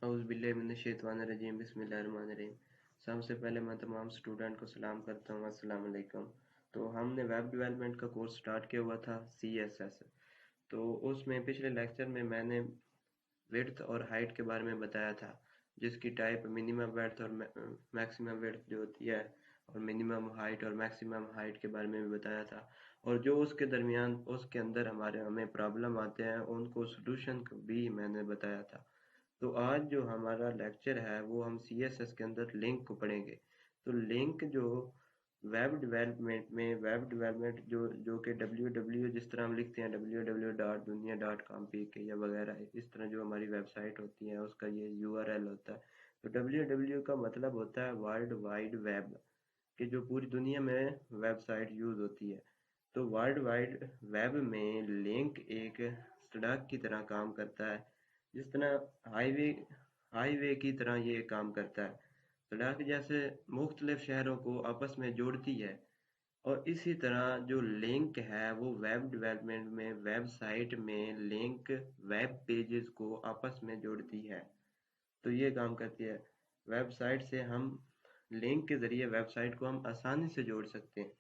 औज़ुबिल्लाहिमिनश्शैतानिर्रजीम बिस्मिल्लाहिर्रहमानिर्रहीम। सबसे पहले मैं तमाम स्टूडेंट को सलाम करता हूँ, अस्सलाम वालेकुम। तो हमने वेब डेवलपमेंट का कोर्स स्टार्ट किया हुआ था CSS। तो उसमें पिछले लेक्चर में मैंने विड्थ और हाइट के बारे में बताया था, जिसकी टाइप मिनिमम विड्थ और मैक्सिमम विड्थ जो होती है, और मिनिमम हाइट और मैक्सिमम हाइट के बारे में भी बताया था। और जो उसके दरमियान उसके अंदर हमें प्रॉब्लम आते हैं उनको सोल्यूशन भी मैंने बताया था। तो आज जो हमारा लेक्चर है वो हम CSS के अंदर लिंक को पढ़ेंगे। तो लिंक जो वेब डेवलपमेंट जो कि www जिस तरह हम लिखते हैं www.dunia.com pk या वगैरह, इस तरह जो हमारी वेबसाइट होती है उसका ये URL होता है। तो www का मतलब होता है वर्ल्ड वाइड वेब, कि जो पूरी दुनिया में वेबसाइट यूज होती है। तो वर्ल्ड वाइड वेब में लिंक एक सड़क की तरह काम करता है, जिस तरह हाईवे की तरह ये काम करता है। सड़क जैसे मुख्तलिफ शहरों को आपस में जोड़ती है, और इसी तरह जो लिंक है वो वेब डेवलपमेंट में वेबसाइट में लिंक वेब पेजेस को आपस में जोड़ती है। तो ये काम करती है। वेबसाइट से हम लिंक के ज़रिए वेबसाइट को हम आसानी से जोड़ सकते हैं।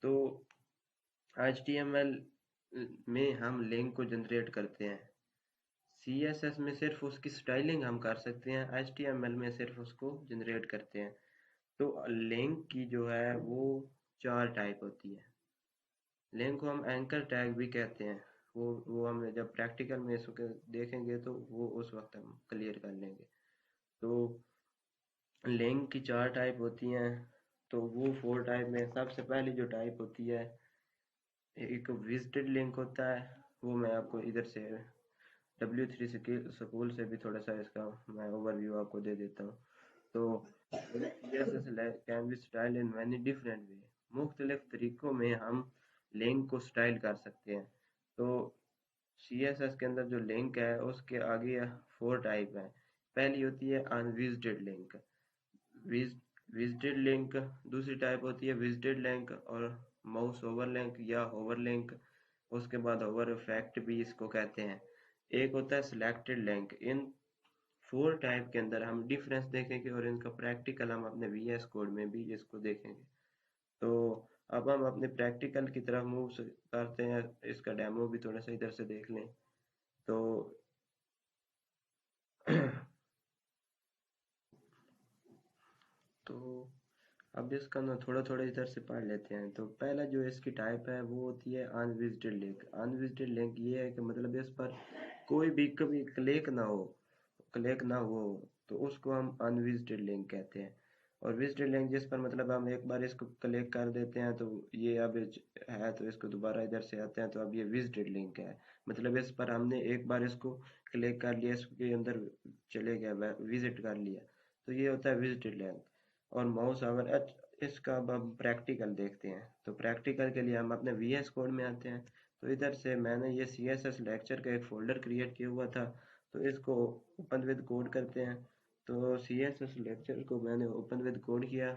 तो HTML में हम लिंक को जनरेट करते हैं, CSS में सिर्फ उसकी स्टाइलिंग हम कर सकते हैं, HTML में सिर्फ उसको जनरेट करते हैं। तो लिंक की जो है वो 4 टाइप होती है। लिंक को हम एंकर टैग भी कहते हैं। वो हम जब प्रैक्टिकल में इसको देखेंगे तो वो उस वक्त हम क्लियर कर लेंगे। तो लिंक की 4 टाइप होती हैं। तो वो 4 टाइप में सबसे पहली जो टाइप होती है, एक विजिटेड लिंक होता है। वो मैं आपको इधर से W3 स्कूल से भी थोड़ा सा इसका मैं ओवरव्यू आपको दे देता हूँ। तो CSS can be style in many different way. मुख्तलिफ तरीकों में हम लिंक को स्टाइल कर सकते हैं। तो CSS के अंदर जो लिंक है उसके आगे 4 टाइप है। पहली होती है अनविजिटेड लिंक, विजिटेड लिंक। दूसरी टाइप होती है विजिटेड लिंक और माउस ओवर लिंक या होवर लिंक। उसके बाद होवर इफेक्ट भी इसको कहते हैं। एक होता है सिलेक्टेड लिंक। इन 4 टाइप के अंदर हम डिफरेंस देखेंगे और इनका प्रैक्टिकल हम अपने VS कोड में भी इसको देखेंगे। तो अब हम अपने प्रैक्टिकल की तरफ मूव करते हैं। इसका डेमो भी थोड़ा सा इधर से देख लें। तो तो अब इसका ना थोड़ा थोड़ा इधर से पढ़ लेते हैं। तो पहला जो इसकी टाइप है वो होती है अनविजिटेड लिंक। अनविजिटेड लिंक ये है कि मतलब इस पर कोई भी कभी क्लिक ना हो, तो उसको हम अनविजिटेड लिंक कहते हैं। और विजिटेड लिंक जिस पर मतलब हम एक बार इसको क्लिक कर देते हैं तो ये अब है, तो इसको दोबारा इधर से आते हैं तो अब ये विजिटेड लिंक है। मतलब इस पर हमने एक बार इसको क्लिक कर लिया, इसके अंदर चले गया, विजिट कर लिया, तो ये होता है विजिटेड लिंक। और माउस ओवर, इसका अब हम प्रैक्टिकल देखते हैं। तो प्रैक्टिकल के लिए हम अपने VS कोड में आते हैं। तो इधर से मैंने ये CSS लेक्चर का एक फोल्डर क्रिएट किया हुआ था, तो इसको ओपन विद कोड करते हैं। तो CSS लेक्चर को मैंने ओपन विद कोड किया।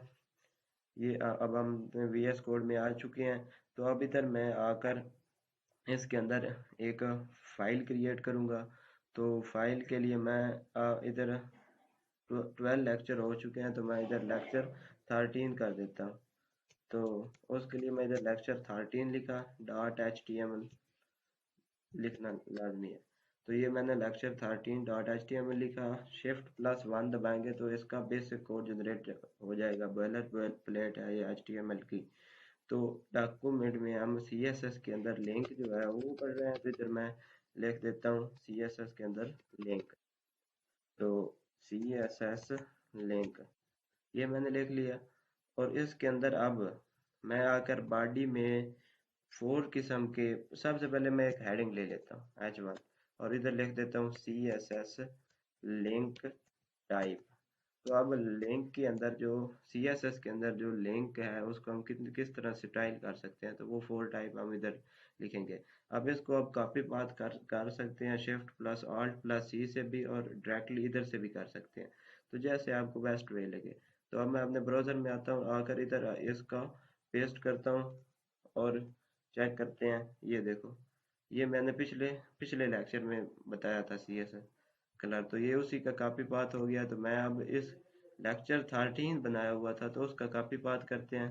ये अब हम VS कोड में आ चुके हैं। तो अब इधर मैं आकर इसके अंदर एक फाइल क्रिएट करूँगा। तो फाइल के लिए मैं इधर 12 लेक्चर हो चुके हैं, तो मैं इधर लेक्चर 13 कर देता हूँ। तो उसके लिए मैं इधर लेक्चर 13 लिखा, .html लिखना लाजमी है। तो ये मैंने लेक्चर 13 .html लिखा। Shift+1 दबाएंगे तो इसका बेसिक कोड जनरेट हो जाएगा। बॉयलर प्लेट है ये HTML की। तो डॉक्यूमेंट में हम CSS के अंदर लिंक जो है वो पढ़ रहे हैं, तो इधर मैं लिख देता हूँ CSS के अंदर लिंक। तो CSS लिंक ये मैंने लिख लिया। और इसके अंदर अब मैं आकर बॉडी में 4 किस्म के, सबसे पहले मैं एक हेडिंग ले लेता हूँ H1, और इधर लिख देता हूँ CSS लिंक टाइप। तो अब लिंक के अंदर जो CSS के अंदर जो लिंक है उसको हम किस तरह स्टाइल कर सकते हैं, तो वो 4 टाइप हम इधर लिखेंगे। अब इसको अब कॉपी पाथ कर सकते हैं Shift+Alt+C से भी, और डायरेक्टली इधर से भी कर सकते हैं, तो जैसे आपको बेस्ट वे लगे। तो अब मैं अपने ब्राउज़र में आता हूँ, आकर इधर इसका पेस्ट करता हूँ और चेक करते हैं। ये देखो, ये मैंने पिछले पिछले लेक्चर में बताया था CSS कलर, तो ये उसी का कॉपी पाथ हो गया। तो मैं अब इस लेक्चर 13 बनाया हुआ था तो उसका कॉपी पाथ करते हैं।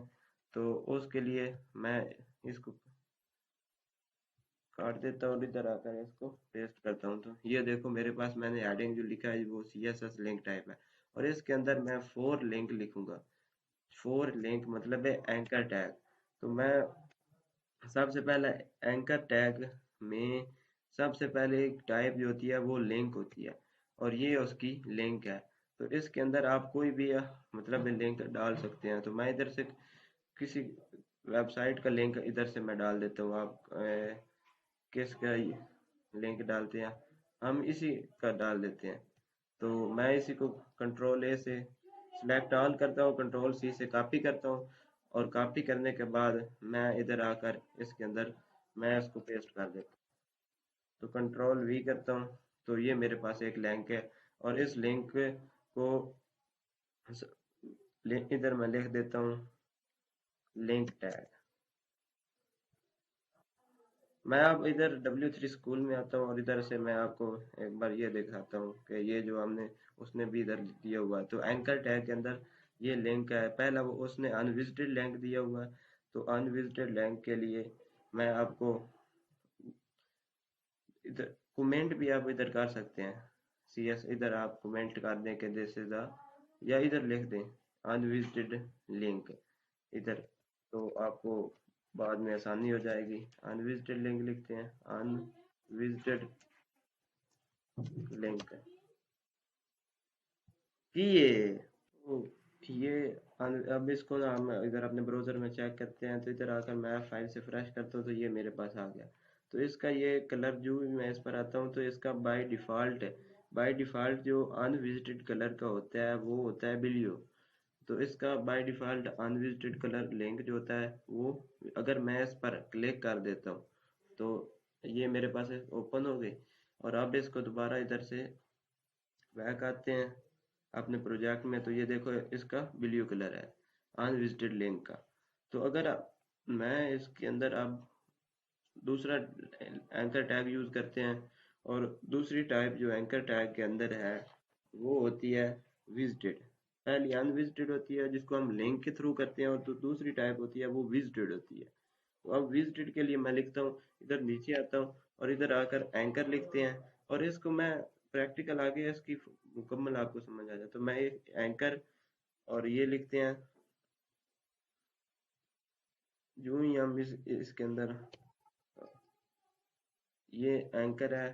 तो उसके लिए मैं इसको काट देता हूँ और इधर आकर इसको पेस्ट करता हूँ। तो ये देखो मेरे पास मैंने हेडिंग जो लिखा है वो CSS लिंक टाइप है, और इसके अंदर मैं 4 लिंक लिखूंगा। 4 लिंक मतलब है एंकर टैग। तो मैं सबसे पहले एंकर टैग में सबसे पहले एक टाइप जो होती है वो लिंक होती है, और ये उसकी लिंक है। तो इसके अंदर आप कोई भी मतलब लिंक डाल सकते हैं। तो मैं इधर से किसी वेबसाइट का लिंक इधर से मैं डाल देता हूँ। आप किसका लिंक डालते हैं, हम इसी का डाल देते हैं। तो मैं इसी को कंट्रोल ए से सिलेक्ट ऑल करता हूँ, कंट्रोल सी से कॉपी करता हूँ, और कॉपी करने के बाद मैं इधर आकर इसके अंदर मैं इसको पेस्ट कर देता हूँ। तो कंट्रोल वी करता हूँ, तो ये मेरे पास एक लिंक है। और इस लिंक को इधर मैं लिख देता हूँ लिंक टैग। मैं अब इधर W3 स्कूल में आता हूँ, और इधर से मैं आपको एक बार ये दिखाता हूँ कि ये जो हमने उसने भी इधर दिया हुआ है। तो एंकर टैग के अंदर ये लिंक है, पहला वो उसने अनविजिटेड लिंक दिया हुआ है। तो अनविजिटेड लिंक के लिए मैं आपको इधर कमेंट भी आप इधर कर सकते हैं। CS इधर आप कमेंट कर दें कि दिस इज द, या इधर लिख दें अनविजिटेड लिंक इधर, तो आपको बाद में आसानी हो जाएगी। अनविजिटेड लिंक लिखते हैं, अनविजिटेड लिंक कि ओ, ये अब इसको ना हम इधर अपने ब्राउजर में चेक करते हैं। तो इधर आकर मैं फाइल से फ्रेश करता हूँ, तो ये मेरे पास आ गया। तो इसका ये कलर जो भी मैं इस पर आता हूँ तो इसका बाय डिफ़ॉल्ट जो अनविजिटेड कलर का होता है वो होता है ब्लू। तो इसका by default unvisited colour link जो होता है वो, अगर मैं इस पर क्लिक कर देता हूँ तो ये मेरे पास ओपन हो गई। और अब इसको दोबारा इधर से बैक आते हैं अपने प्रोजेक्ट में, तो ये देखो इसका ब्लू कलर है अनविजिटेड लिंक का। तो अगर मैं इसके अंदर अब दूसरा एंकर टैग यूज करते हैं, और दूसरी टाइप जो एंकर टैग के अंदर है वो होती है विजिटेड। पहली अनविजिटेड होती है जिसको हम लिंक के थ्रू करते हैं, और तो दूसरी टाइप होती है वो विजिटेड होती है। तो अब विजिटेड के लिए मैं लिखता हूँ, इधर नीचे आता हूँ और इधर आकर एंकर लिखते हैं। और इसको मैं प्रैक्टिकल आगे इसकी मुकम्मल आपको समझ आ जाए। तो मैं एक एंकर और ये लिखते हैं। जो ही हम इसके अंदर ये एंकर है,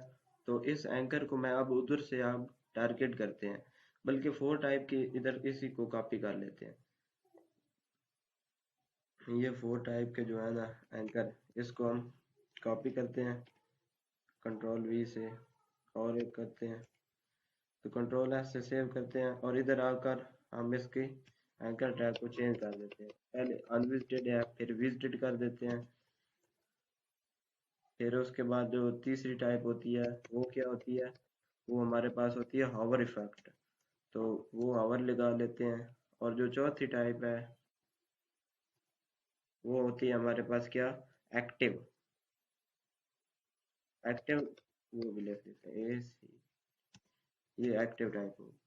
तो इस एंकर को मैं अब उधर से आप टारगेट करते हैं, बल्कि 4 टाइप की इधर इसी को कॉपी कर लेते हैं। ये 4 टाइप के जो है ना एंकर, इसको हम कॉपी करते हैं कंट्रोल वी से, और एक करते हैं तो कंट्रोल एस से सेव करते हैं, और इधर आकर हम इसके एंकर टैग को चेंज कर देते हैं। पहले अनविजिटेड है फिर विजिटेड कर देते हैं। फिर उसके बाद जो तीसरी टाइप होती है वो क्या होती है, वो हमारे पास होती है हावर इफेक्ट। तो वो हावर लगा लेते हैं। और जो चौथी टाइप है वो होती है हमारे पास क्या, एक्टिव। एक्टिव वो भी लिख देते हैं ये एक्टिव टाइप होगी।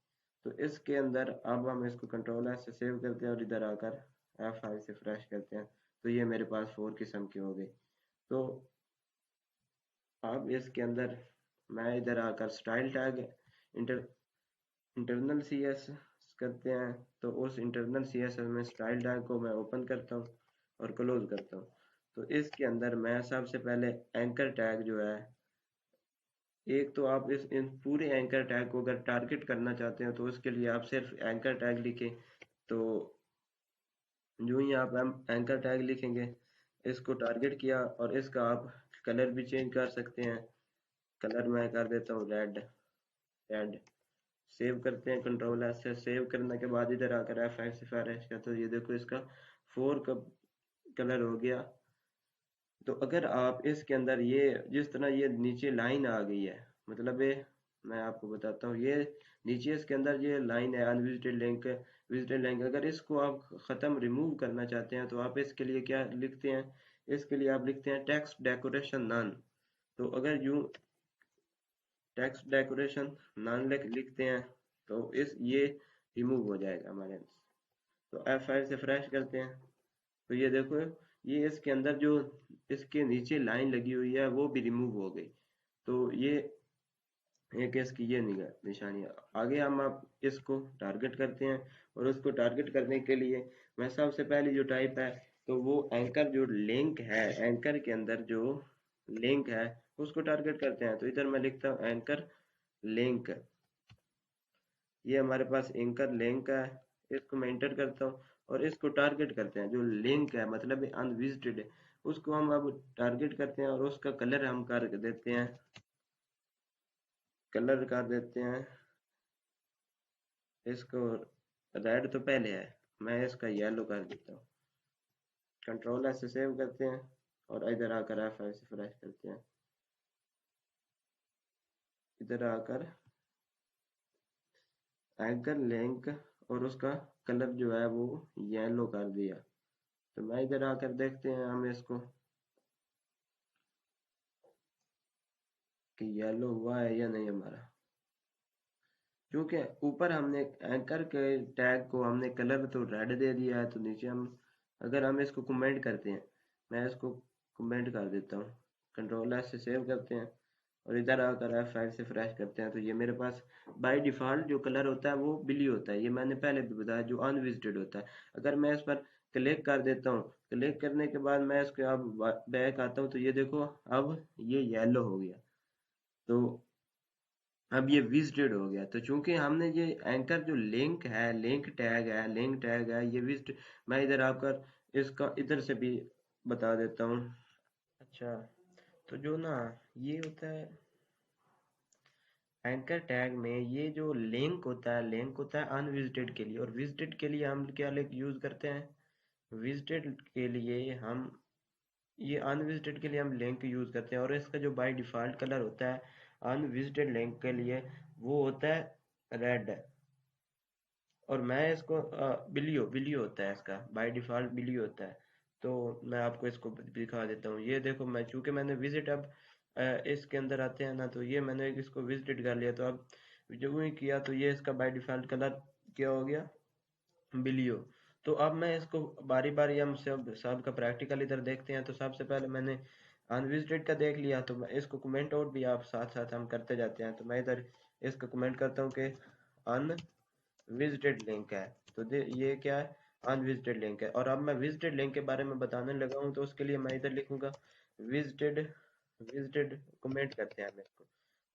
तो इसके अंदर अब हम इसको कंट्रोल एस से सेव करते हैं और इधर आकर F5 से फ्रेश करते हैं। तो ये मेरे पास 4 किस्म की हो गई। तो अब इसके अंदर मैं इधर आकर style tag inter internal CS करते हैं। तो उस इंटरनल CSS में स्टाइल टैग को मैं ओपन करता हूँ और क्लोज करता हूँ। तो इसके अंदर मैं सबसे पहले एंकर टैग जो है, एक तो आप इन पूरे एंकर टैग को अगर टारगेट करना चाहते हैं तो उसके लिए आप सिर्फ एंकर टैग लिखें। तो जो ही आप एंकर टैग लिखेंगे, इसको टारगेट किया, और इसका आप कलर भी चेंज कर सकते हैं। कलर मैं कर देता हूँ रेड। सेव करते हैं कंट्रोल एस से। सेव करने के बाद इधर आकर F5 से फ्रेश का, तो ये देखो इसका 4 का कलर हो गया। तो अगर आप इसके अंदर ये जिस तरह ये नीचे लाइन आ गई है, मतलब ये मैं आपको बताता हूँ, ये नीचे इसके अंदर ये लाइन है अनविजिटेड लिंक विजिटेड लिंक, अगर इसको आप ख़त्म रिमूव करना चाहते हैं तो आप इसके लिए क्या लिखते हैं, इसके लिए आप लिखते हैं टेक्स्ट डेकोरेशन नन। तो अगर यूं टेक्स्ट डेकोरेशन नॉन लिखते हैं तो इस ये रिमूव हो जाएगा हमारे। तो F5 से फ्रेश करते हैं तो ये देखो ये इसके अंदर जो इसके नीचे लाइन लगी हुई है वो भी रिमूव हो गई। तो ये एक इसकी ये निशानी है। आगे हम आप इसको टारगेट करते हैं और उसको टारगेट करने के लिए मैं सबसे पहली जो टाइप है तो वो एंकर जो लिंक है, एंकर के अंदर जो लिंक है उसको टारगेट करते हैं। तो इधर मैं लिखता हूँ एंकर लिंक। ये हमारे पास एंकर लिंक है, इसको मैं इंटर करता हूँ और इसको टारगेट करते हैं। जो लिंक है मतलब अनविजिटेड है उसको हम अब टारगेट करते हैं और उसका कलर हम कर देते हैं, कलर कर देते हैं इसको। रेड तो पहले है, मैं इसका येलो कर देता हूँ। कंट्रोल एस से सेव करते हैं और इधर आकर F5 से फ्लैश करते हैं। इधर आकर एंकर लिंक और उसका कलर जो है वो येलो कर दिया। तो मैं इधर आकर देखते हैं हम इसको कि येलो हुआ है या नहीं हमारा। क्योंकि ऊपर हमने एंकर के टैग को हमने कलर तो रेड दे दिया है तो नीचे हम अगर हम इसको कमेंट करते हैं, मैं इसको कमेंट कर देता हूँ। कंट्रोल एस से सेव करते हैं और इधर आकर F5 से फ्रेश करते हैं। तो ये मेरे पास बाय डिफ़ॉल्ट जो कलर होता है वो ब्लू होता है, ये मैंने पहले भी बताया, जो अनविजिटेड होता है। अगर मैं इस पर क्लिक कर देता हूँ, क्लिक करने के बाद मैं इसके अब बैक आता हूँ तो ये देखो अब ये येलो हो गया। तो अब ये विजिटेड हो गया। तो चूंकि हमने ये एंकर जो लिंक है, लिंक टैग है ये विजिट। मैं इधर आकर इसका इधर से भी बता देता हूँ। अच्छा, तो जो ना ये होता है एंकर टैग में, ये जो लिंक होता है अनविजिटेड के लिए, और विजिटेड के लिए हम क्या लिंक यूज करते हैं। विजिटेड के लिए हम ये अनविजिटेड के लिए हम लिंक यूज करते हैं और इसका जो बाय डिफॉल्ट कलर होता है अनविजिटेड लिंक के लिए वो होता है रेड। और मैं इसको बिलियो होता है इसका बाय डिफॉल्ट बिलियो होता है। तो मैं आपको इसको दिखा देता हूँ। ये देखो मैं चूंकि मैंने विजिट अब इसके अंदर आते हैं ना, तो ये मैंने इसको विजिटेड कर लिया। तो अब जो ही किया तो ये इसका बाय डिफॉल्ट कलर क्या हो गया, बिलियो। तो अब मैं इसको बारी बारी हम सब का प्रैक्टिकल इधर देखते हैं। तो सबसे पहले मैंने अनविजिटेड का देख लिया तो मैं इसको कमेंट आउट भी आप साथ साथ हम करते जाते हैं। तो मैं इधर इसको कमेंट करता हूँ कि अनविजिटेड लिंक है। तो ये क्या है, अनविजिटेड लिंक है। और अब मैं विजिटेड लिंक के बारे में बताने लगा हूँ तो उसके लिए मैं इधर लिखूंगा विजिटेड, विजिटेड कमेंट करते हैं हम इसको,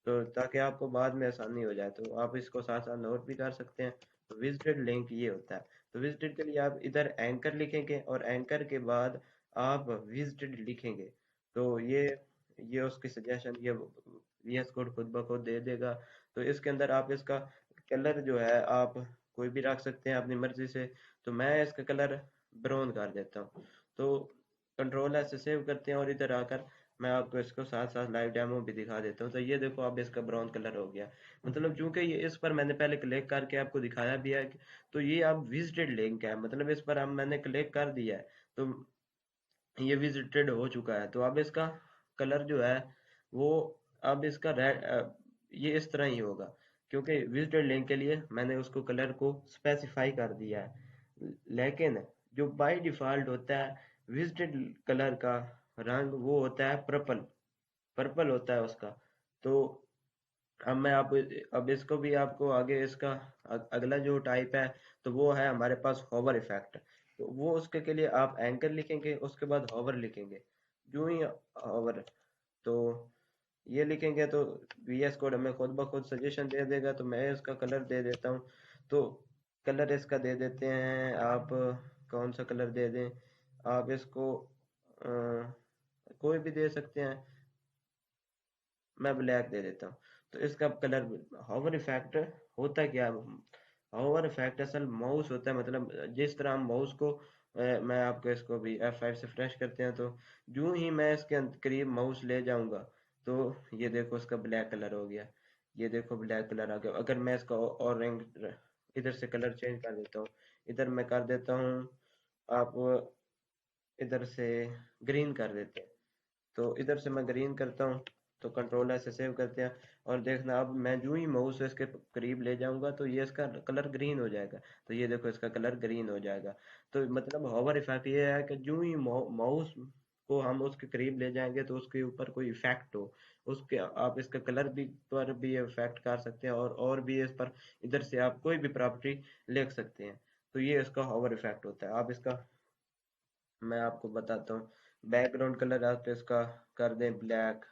तो ताकि आपको बाद में आसानी हो जाए। तो आप इसको साथ साथ नोट भी कर सकते हैं। तो विजिटेड लिंक ये होता है। तो विजिटेड के लिए आप इधर एंकर लिखेंगे और एंकर के बाद आप विजिटेड लिखेंगे। तो ये उसकी सजेशन ये VS कोड खुद ब खुद दे देगा। तो इसके अंदर आप इसका कलर जो है आप कोई भी रख सकते हैं अपनी मर्जी से। तो मैं इसका कलर ब्राउन कर देता हूँ। तो कंट्रोल ऐसे सेव करते हैं और इधर आकर मैं आपको इसको साथ साथ लाइव डेमो भी दिखा देता हूँ। तो ये देखो अब इसका ब्राउन कलर हो गया। मतलब चूंकि ये इस पर मैंने पहले क्लिक करके आपको दिखाया भी है तो ये अब विजिटेड लिंक है, मतलब इस पर हम मैंने क्लिक कर दिया है तो ये विजिटेड हो चुका है। तो अब इसका कलर जो है वो अब इसका रेड ये इस तरह ही होगा क्योंकि विजिटेड लिंक के लिए मैंने उसको कलर को स्पेसिफाई कर दिया है। लेकिन जो बाय डिफॉल्ट होता है विजिटेड कलर का रंग वो होता है पर्पल, पर्पल होता है उसका। तो अब मैं आप अब इसको भी आपको आगे इसका अगला जो टाइप है तो वो है हमारे पास हॉवर इफेक्ट। तो वो उसके के लिए आप एंकर लिखेंगे उसके बाद हॉवर लिखेंगे। जो ही हॉवर, तो ये लिखेंगे तो VS कोड हमें खुद ब खुद सजेशन दे देगा। तो मैं इसका कलर दे देता हूँ। तो कलर इसका दे देते हैं आप, कौन सा कलर दे दें आप इसको कोई भी दे सकते हैं, मैं ब्लैक दे देता हूँ। तो इसका कलर हॉवर इफेक्ट होता क्या है, हॉवर इफेक्ट असल माउस होता है। मतलब जिस तरह हम माउस को मैं आपको इसको भी F5 से फ्रेश करते हैं तो जो ही मैं इसके करीब माउस ले जाऊंगा तो ये देखो इसका ब्लैक कलर हो गया। ये देखो ब्लैक कलर आ गया। अगर मैं इसका और रंग इधर से कलर चेंज कर देता हूँ, इधर मैं कर देता हूँ आप इधर से ग्रीन कर देते हैं। तो इधर से मैं ग्रीन करता हूँ तो कंट्रोल ऐसे सेव करते हैं। और देखना अब मैं जो ही माउस इसके करीब ले जाऊंगा तो ये इसका कलर ग्रीन हो जाएगा। तो ये देखो इसका कलर ग्रीन हो जाएगा। तो मतलब हॉवर इफेक्ट ये है कि जो ही माउस को हम उसके करीब ले जाएंगे तो उसके ऊपर कोई इफेक्ट हो, उसके आप इसका कलर भी पर भी इफेक्ट कर सकते हैं, और भी इस पर इधर से आप कोई भी प्रॉपर्टी लिख सकते हैं। तो ये इसका हॉवर इफेक्ट होता है। आप इसका मैं आपको बताता हूँ। बैकग्राउंड कलर आप इसका कर दें ब्लैक,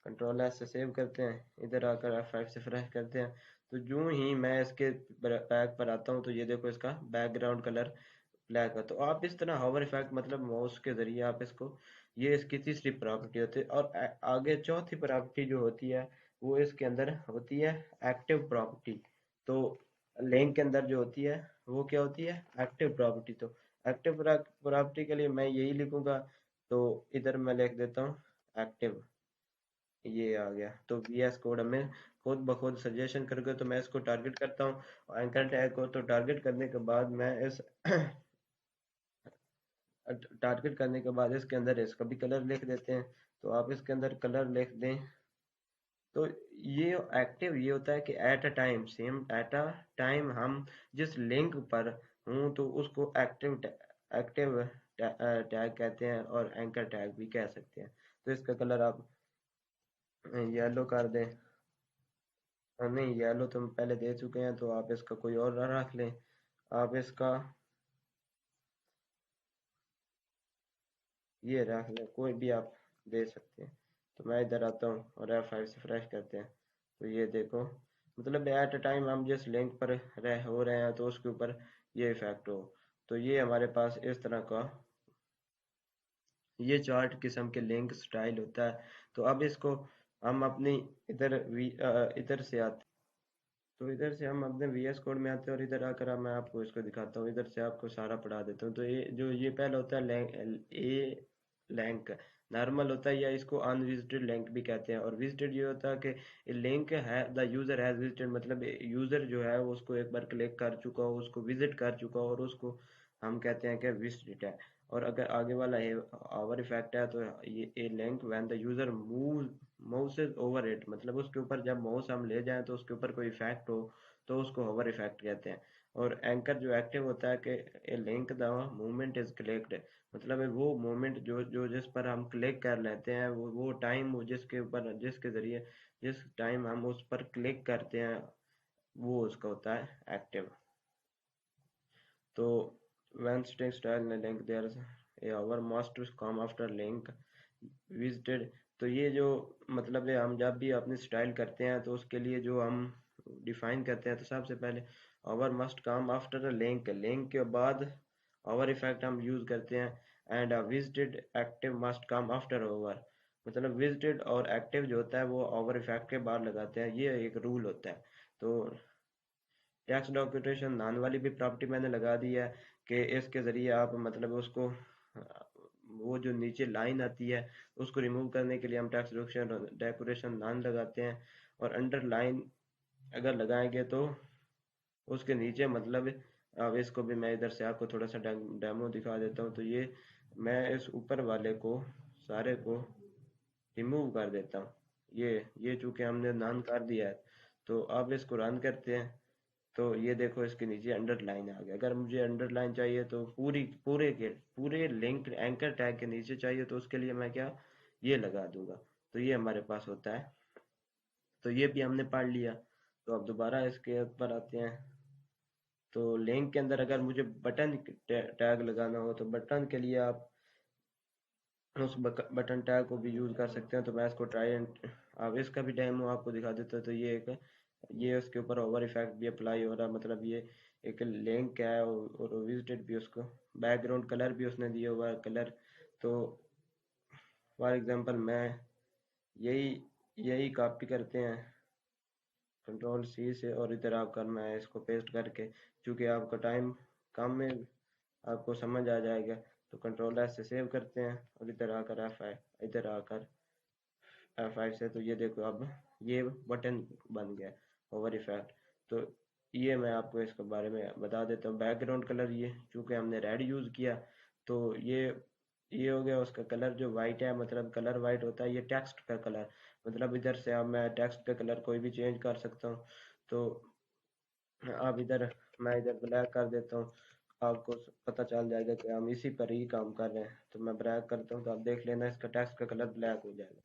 कंट्रोल एस से सेव करते हैं, इधर आकर F5 से फ्रेश करते हैं। तो जो ही मैं इसके बैक पर आता हूँ तो ये देखो इसका बैकग्राउंड कलर ब्लैक है। तो आप इस तरह हॉवर इफेक्ट मतलब माउस के जरिए आप इसको, ये इसकी तीसरी प्रॉपर्टी होती है। और आगे चौथी प्रॉपर्टी जो होती है वो इसके अंदर होती है एक्टिव प्रॉपर्टी। तो लिंक के अंदर जो होती है वो क्या होती है, एक्टिव प्रॉपर्टी। तो एक्टिव प्रॉपर्टी के लिए मैं यही लिखूंगा। तो इधर मैं लिख देता हूँ एक्टिव, ये आ गया। तो VS कोड हमें खुद ब खुद सजेशन करके, तो मैं इसको टारगेट करता हूँ एंकर टैग को। तो टारगेट करने के बाद मैं इस टारगेट करने के बाद इसके अंदर इसका भी कलर लिख देते हैं। तो आप इसके अंदर कलर लिख दें। तो ये एक्टिव ये होता है कि at a time, same at a time हम जिस लिंक पर हूँ तो उसको एक्टिव एक्टिव टैग कहते हैं, और एंकर टैग भी कह सकते हैं। तो इसका कलर आप येलो कर दें। नहीं, येलो तो हम पहले दे चुके हैं, तो आप इसका कोई और रख लें। आप इसका ये रख लें, कोई भी आप दे सकते हैं। तो मैं इधर आता हूँ और F5 से फ्रेश करते हैं। तो ये देखो मतलब एट अ टाइम हम जिस लिंक पर रह हो रहे हैं तो उसके ऊपर ये इफेक्ट हो। तो ये हमारे पास इस तरह का ये चार्ट किस्म के लिंक स्टाइल होता है। तो अब इसको हम अपनी इधर इधर से आते, तो इधर से हम अपने VS कोड में आते हैं, और इधर आकर अब मैं आपको इसको दिखाता हूँ। इधर से आपको सारा पढ़ा देता हूँ। तो ये जो ये पहला होता है लैंक नॉर्मल होता है, या इसको अनविजिटेड लिंक भी कहते हैं। और विजिटेड ये होता है कि लिंक है द यूजर हैज विजिटेड, मतलब यूजर जो है वो उसको एक बार क्लिक कर चुका हो, उसको विजिट कर चुका हो, और उसको हम कहते हैं कि विजिटेड है। और अगर आगे वाला है आवर इफेक्ट है, तो ये link when the user mouses over it, मतलब उसके ऊपर जब माउस हम ले जाएं तो उसके ऊपर कोई इफेक्ट हो तो उसको होवर इफेक्ट कहते हैं। और एंकर जो एक्टिव होता है कि a link the movement is clicked, मतलब है वो मूवमेंट जो जो जिस पर हम क्लिक कर लेते हैं, वो टाइम जिसके ऊपर जिसके जरिए जिस टाइम हम उस पर क्लिक करते हैं वो उसका होता है एक्टिव। तो when string style in a link there is our must come after link visited। तो ये जो मतलब है हम जब भी अपनी स्टाइल करते हैं तो उसके लिए जो हम डिफाइन करते हैं, तो सबसे पहले our must come after a link, link के बाद our इफेक्ट हम यूज करते हैं। And visited active must come after our, मतलब visited और active जो होता है वो our इफेक्ट के बाद लगाते हैं, ये एक रूल होता है। तो टैक्स डॉक्यूमेंटेशन नान वाली भी प्रॉपर्टी मैंने लगा दी है कि इसके ज़रिए आप मतलब उसको वो जो नीचे लाइन आती है उसको रिमूव करने के लिए हम टैक्स डेकोरेशन नान लगाते हैं। और अंडर लाइन अगर लगाएंगे तो उसके नीचे मतलब अब इसको भी मैं इधर से आपको थोड़ा सा डेमो दिखा देता हूँ। तो ये मैं इस ऊपर वाले को सारे को रिमूव कर देता हूँ। ये चूंकि हमने नान कर दिया है, तो अब इसको रन करते हैं। तो ये देखो इसके नीचे अंडरलाइन आ गया। अगर मुझे अंडरलाइन चाहिए तो पूरे लिंक एंकर टैग के नीचे चाहिए, तो उसके लिए मैं क्या ये लगा दूंगा। तो ये हमारे पास होता है। तो ये भी हमने पढ़ लिया। तो अब दोबारा इसके ऊपर आते हैं। तो लिंक के अंदर अगर मुझे बटन टैग लगाना हो तो बटन के लिए आप उस बटन टैग को भी यूज कर सकते हैं। तो मैं इसको ट्राई एंड अब इसका भी डेमो आपको दिखा देता हूँ। तो ये एक ये उसके ऊपर ओवर इफेक्ट भी अप्लाई हो रहा है, मतलब ये एक लिंक है और विजिटेड भी उसको बैकग्राउंड कलर भी उसने दिया हुआ है कलर। तो फॉर एग्जांपल मैं यही यही कॉपी करते हैं कंट्रोल C से, और इधर आकर मैं इसको पेस्ट करके, क्योंकि आपका टाइम कम में आपको समझ आ जाएगा, तो कंट्रोल S से सेव करते हैं और इधर आकर F5 से। तो ये देखो अब ये बटन बन गया ओवर इफेक्ट। तो ये मैं आपको इसके बारे में बता देता हूँ। बैकग्राउंड कलर ये चूंकि हमने रेड यूज़ किया, तो ये ये हो गया उसका कलर जो वाइट है, मतलब कलर वाइट होता है, ये टेक्स्ट का कलर। मतलब इधर से अब मैं टेक्स्ट का कलर कोई भी चेंज कर सकता हूँ। तो अब इधर मैं इधर ब्लैक कर देता हूँ, आपको पता चल जाएगा कि हम इसी पर ही काम कर रहे हैं। तो मैं ब्लैक करता हूँ तो आप देख लेना इसका टेक्स्ट का कलर ब्लैक हो जाएगा।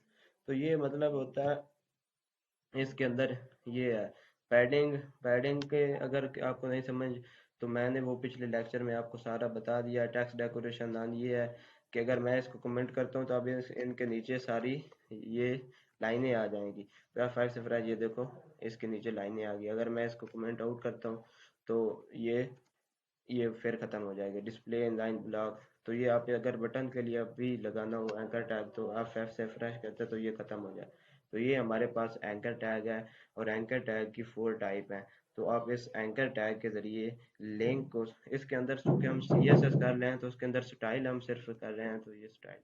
तो ये मतलब होता है इसके अंदर। ये है पैडिंग। पैडिंग के अगर आपको नहीं समझ, तो मैंने वो पिछले लेक्चर में आपको सारा बता दिया। टेक्स्ट डेकोरेशन नाम ये है कि अगर मैं इसको कमेंट करता हूँ तो अब इनके नीचे सारी ये लाइनें आ जाएंगी। ग्राफ 5 से फ्राइज, ये देखो इसके नीचे लाइनें आ गई। अगर मैं इसको कमेंट आउट करता हूँ तो ये फिर खत्म हो जाएगा। डिस्प्ले लाइन ब्लॉक, तो ये आप अगर बटन के लिए अभी लगाना हो एंकर टैग, तो आप F से फ्रेश करते हैं तो ये खत्म हो जाए। तो ये हमारे पास एंकर टैग है। और एंकर टैग की 4 टाइप है। तो आप इस एंकर टैग के जरिए लिंक को, इसके अंदर चूंकि हम CSS कर रहे हैं तो उसके अंदर स्टाइल हम सिर्फ कर रहे हैं, तो ये स्टाइल